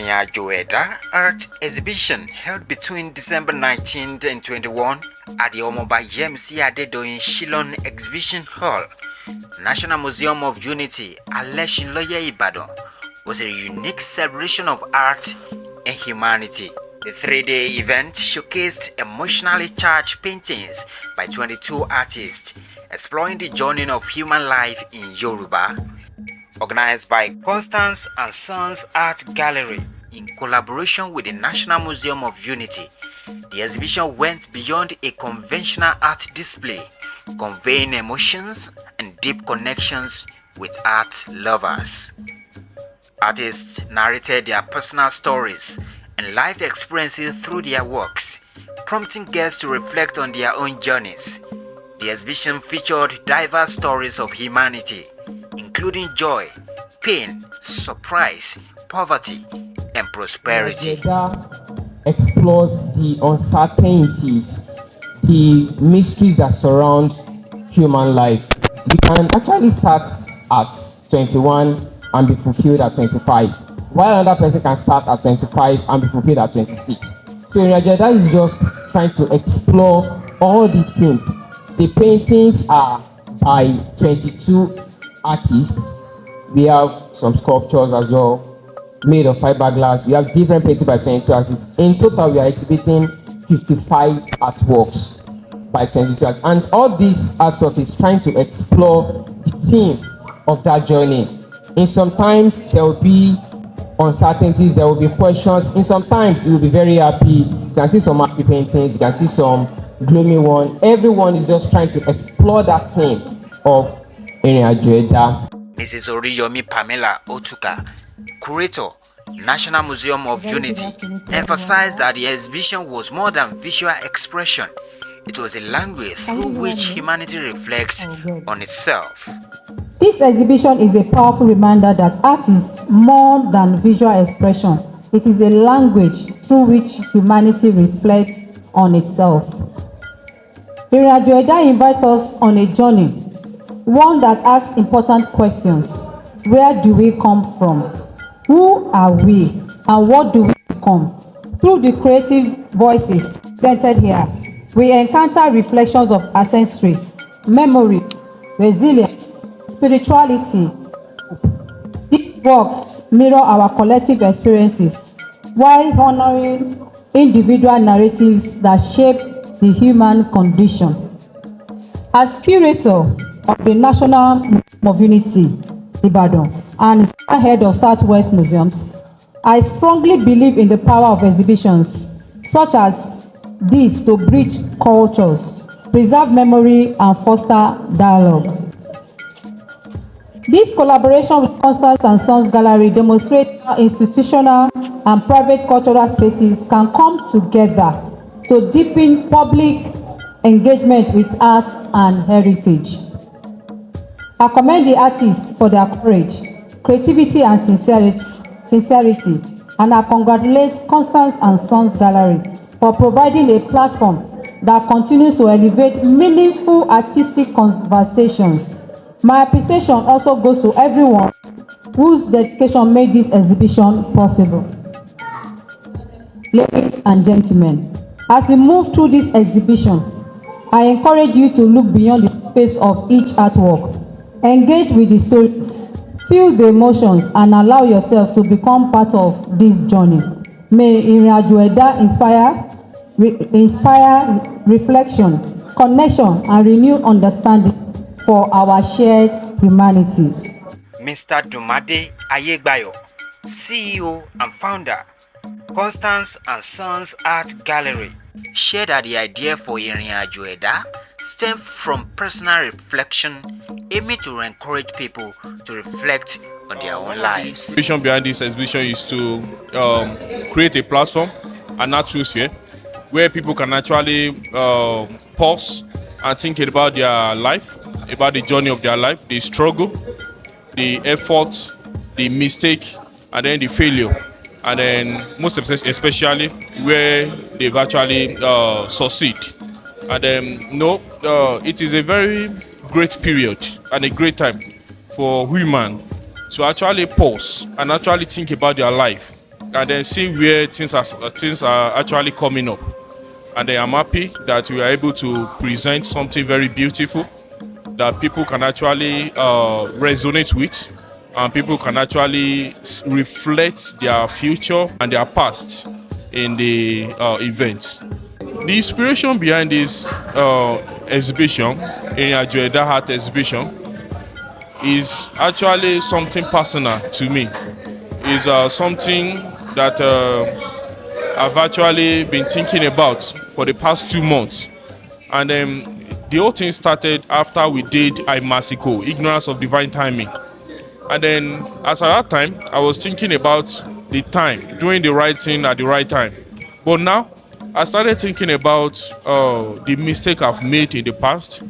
Irinajoeda Art Exhibition held between December 19th and 21 at the Omoba Yemsi Adedoyin Shillong Exhibition Hall, National Museum of Unity, Aleshinloye, Ibadan, was a unique celebration of art and humanity. The three-day event showcased emotionally charged paintings by 22 artists, exploring the journey of human life in Yoruba. Organized by Constance and Sons Art Gallery in collaboration with the National Museum of Unity, the exhibition went beyond a conventional art display, conveying emotions and deep connections with art lovers. Artists narrated their personal stories and life experiences through their works, prompting guests to reflect on their own journeys. The exhibition featured diverse stories of humanity, including joy, pain, surprise, poverty, and prosperity. Irinajoeda explores the uncertainties, the mysteries that surround human life. You can actually start at 21 and be fulfilled at 25, while another person can start at 25 and be fulfilled at 26. So Irinajoeda is just trying to explore all these things. The paintings are by 22 artists. We have some sculptures as well, made of fiberglass. We have different paintings by 22 artists. In total, we are exhibiting 55 artworks by 22 artists. And all this artwork is trying to explore the theme of that journey. In sometimes there will be uncertainties, there will be questions. In sometimes you will be very happy. You can see some happy paintings, you can see some gloomy one. Everyone is just trying to explore that theme of Irinajoeda. Mrs. Oriyomi Pamela Otuka, curator, National Museum of Unity, emphasized that the exhibition was more than visual expression. It was a language through which humanity reflects on itself. This exhibition is a powerful reminder that art is more than visual expression. It is a language through which humanity reflects on itself. Irinajoeda invites us on a journey, one that asks important questions. Where do we come from? Who are we? And what do we become? Through the creative voices presented here, we encounter reflections of ancestry, memory, resilience, spirituality. These works mirror our collective experiences while honoring individual narratives that shape the human condition. As curator of the National Museum of Unity, Ibadan, and head of Southwest Museums, I strongly believe in the power of exhibitions such as this to bridge cultures, preserve memory, and foster dialogue. This collaboration with Constance and Sons Gallery demonstrates how institutional and private cultural spaces can come together to deepen public engagement with art and heritage. I commend the artists for their courage, creativity, and sincerity, and I congratulate Constance and Sons Gallery for providing a platform that continues to elevate meaningful artistic conversations. My appreciation also goes to everyone whose dedication made this exhibition possible. Ladies and gentlemen, as we move through this exhibition, I encourage you to look beyond the space of each artwork, engage with the stories, feel the emotions, and allow yourself to become part of this journey. May Irinajoeda inspire reflection, connection, and renewed understanding for our shared humanity. Mr. Dumade Ayegbayo, CEO and founder, Constance and Sons Art Gallery, shared that the idea for Irinajoeda stemmed from personal reflection, aiming to encourage people to reflect on their own lives. The vision behind this exhibition is to create a platform, an atmosphere, where people can actually pause and think about their life, about the journey of their life, the struggle, the effort, the mistake, and then the failure. And then most especially where they've actually succeed. And it is a very great period and a great time for women to actually pause and actually think about their life and then see where things are actually coming up. And I'm happy that we are able to present something very beautiful that people can actually resonate with, and people can actually reflect their future and their past in the event. The inspiration behind this exhibition, Irinajoeda Art Exhibition, is actually something personal to me. It's something that I've actually been thinking about for the past 2 months. And the whole thing started after we did Imasiko, Ignorance of Divine Timing. And then as at that time, I was thinking about the time, doing the right thing at the right time. But now, I started thinking about the mistake I've made in the past,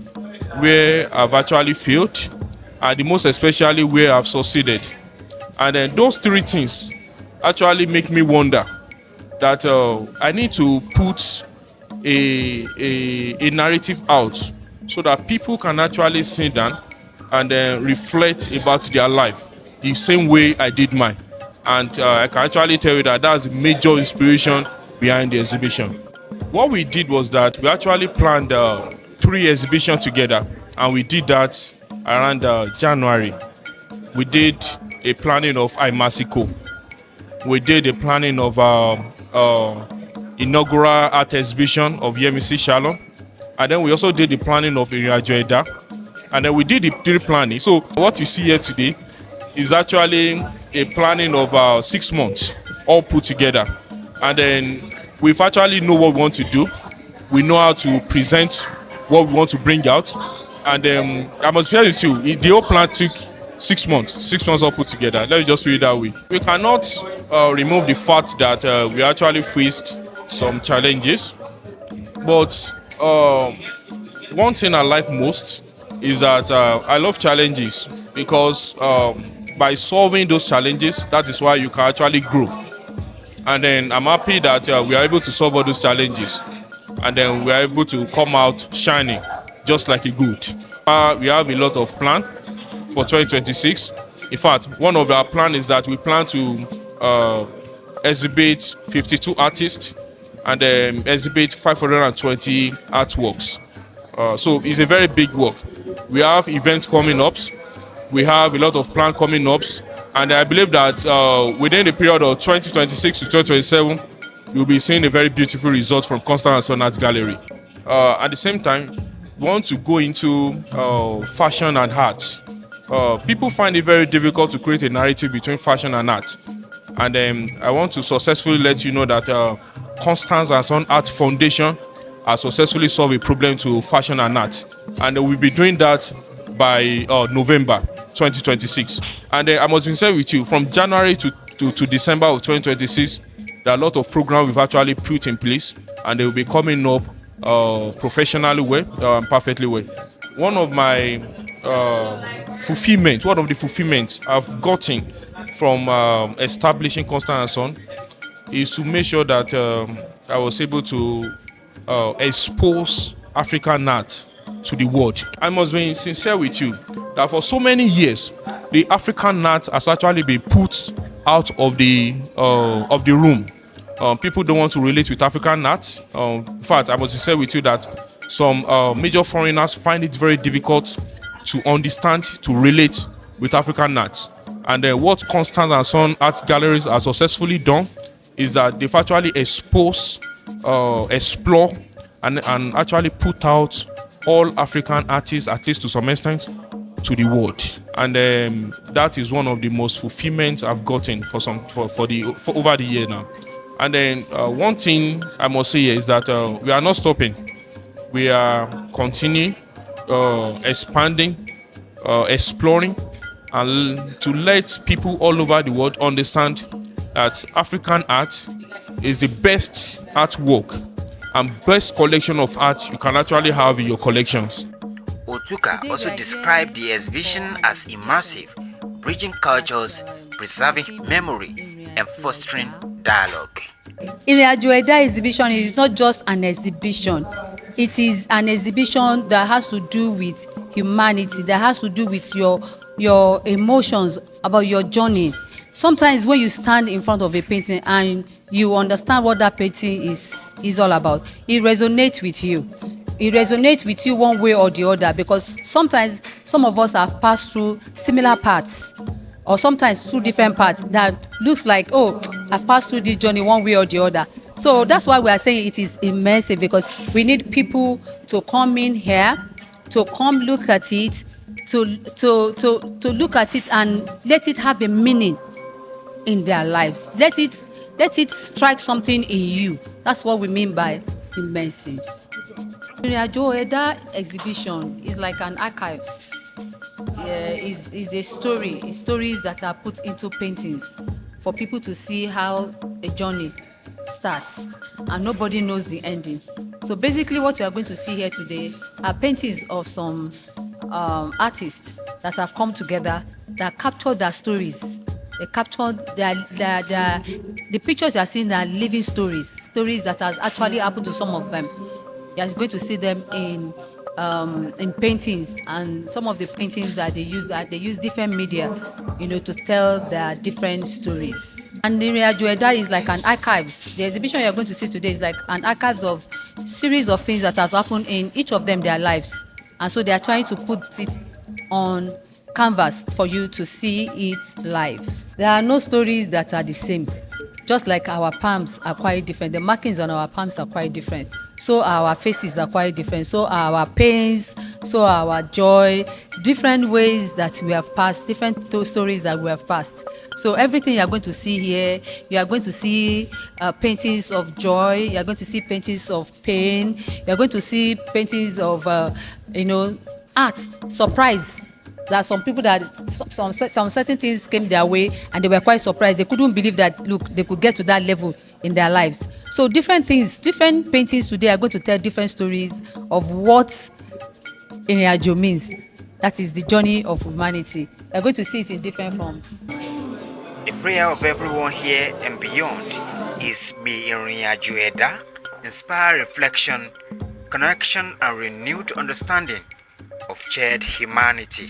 where I've actually failed, and the most especially where I've succeeded. And then those 3 things actually make me wonder that I need to put a narrative out so that people can actually sit down and reflect about their life the same way I did mine. And I can actually tell you that that's a major inspiration behind the exhibition. What we did was that we actually planned 3 exhibitions together, and we did that around January. We did a planning of Imasiko. We did a planning of inaugural art exhibition of Yemisi Shalom, and then we also did the planning of Irinajoeda, and then we did the 3 planning. So what you see here today is actually a planning of 6 months all put together, and then we've actually know what we want to do. We know how to present what we want to bring out, and I must tell you too, the whole plan took 6 months. 6 months all put together. Let me just read it that way. We cannot remove the fact that we actually faced some challenges, but one thing I like most is that I love challenges, because by solving those challenges, that is why you can actually grow. And then I'm happy that we are able to solve all those challenges, and then we are able to come out shining just like a good. We have a lot of plan for 2026. In fact, one of our plan is that we plan to exhibit 52 artists and exhibit 520 artworks. So it's a very big work. We have events coming up. We have a lot of plan coming up. And I believe that within the period of 2026 to 2027, you'll be seeing a very beautiful result from Constance and Sons Gallery. At the same time, we want to go into fashion and art. People find it very difficult to create a narrative between fashion and art. And I want to successfully let you know that Constance and Sons Art Foundation has successfully solved a problem to fashion and art. And we'll be doing that by November 2026. And I must be sincere with you, from January to December of 2026, there are a lot of programs we've actually put in place, and they will be coming up professionally well, perfectly well. One of my fulfillments I've gotten from establishing Constance and Sons is to make sure that I was able to expose African art to the world. I must be sincere with you that for so many years, the African art has actually been put out of the room. People don't want to relate with African art. In fact, I must be sincere with you that some major foreigners find it very difficult to understand, to relate with African art. And what Constance and Sons Art Galleries have successfully done is that they've actually expose, explore, and actually put out all African artists, at least to some extent, to the world. And that is one of the most fulfillments I've gotten for over the year now. And then one thing I must say here is that we are not stopping. We are continuing, expanding, exploring, and to let people all over the world understand that African art is the best artwork and best collection of art you can actually have in your collections. Otuka also described the exhibition as immersive, bridging cultures, preserving memory, and fostering dialogue. Irinajoeda Exhibition is not just an exhibition. It is an exhibition that has to do with humanity, that has to do with your emotions, about your journey. sometimes when you stand in front of a painting and you understand what that painting is all about, it resonates with you. It resonates with you one way or the other, because sometimes some of us have passed through similar paths, or sometimes through different paths that looks like, oh, I've passed through this journey one way or the other. So that's why we are saying it is immersive, because we need people to come in here, to come look at it, to look at it and let it have a meaning in their lives. Let it strike something in you. That's what we mean by immersive. Irinajoeda Exhibition is like an archives. Is a story, stories that are put into paintings for people to see how a journey starts, and nobody knows the ending. So basically what we are going to see here today are paintings of some artists that have come together, that captured their stories. They captured the pictures you are seeing are living stories that has actually happened to some of them. You are going to see them in paintings, and some of the paintings that they use different media, to tell their different stories. And Irinajoeda is like an archives. The exhibition you are going to see today is like an archives of series of things that have happened in each of them their lives, and so they are trying to put it on canvas for you to see it live. There are no stories that are the same. Just like our palms are quite different, the markings on our palms are quite different, so our faces are quite different, so our pains, so our joy, different ways that we have passed, different stories that we have passed. So everything you are going to see here, you are going to see paintings of joy, you are going to see paintings of pain, you are going to see paintings of art, surprise. There are some people that some certain things came their way and they were quite surprised. They couldn't believe that, look, they could get to that level in their lives. So different things, different paintings today are going to tell different stories of what Irinajo means. That is the journey of humanity. You're going to see it in different forms. The prayer of everyone here and beyond is, may Irinajoeda inspire reflection, connection, and renewed understanding of shared humanity.